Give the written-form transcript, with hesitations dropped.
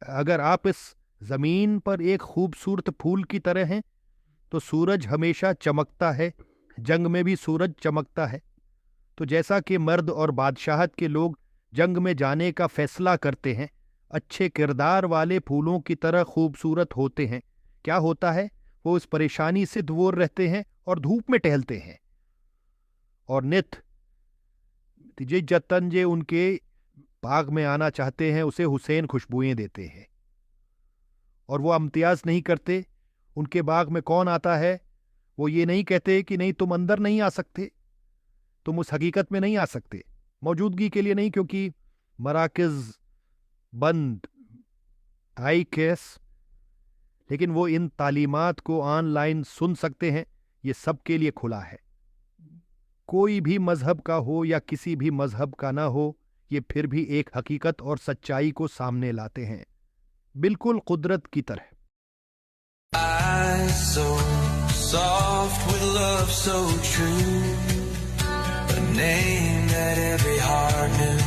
اگر آپ اس زمین پر ایک خوبصورت پھول کی طرح ہیں تو سورج ہمیشہ چمکتا ہے، جنگ میں بھی سورج چمکتا ہے۔ تو جیسا کہ مرد اور بادشاہت کے لوگ جنگ میں جانے کا فیصلہ کرتے ہیں، اچھے کردار والے پھولوں کی طرح خوبصورت ہوتے ہیں، کیا ہوتا ہے؟ وہ اس پریشانی سے دور رہتے ہیں اور دھوپ میں ٹہلتے ہیں، اور نت تجے جتن جے ان کے باغ میں آنا چاہتے ہیں اسے حسین خوشبوئیں دیتے ہیں، اور وہ امتیاز نہیں کرتے۔ ان کے باغ میں کون آتا ہے، وہ یہ نہیں کہتے کہ نہیں تم اندر نہیں آ سکتے، تم اس حقیقت میں نہیں آ سکتے، موجودگی کے لیے نہیں، کیونکہ مراکز بند آئی کیس، لیکن وہ ان تعلیمات کو آن لائن سن سکتے ہیں۔ یہ سب کے لیے کھلا ہے، کوئی بھی مذہب کا ہو یا کسی بھی مذہب کا نہ ہو، یہ پھر بھی ایک حقیقت اور سچائی کو سامنے لاتے ہیں، بالکل قدرت کی طرح۔ Eyes so soft with love so true, a name that every heart knew.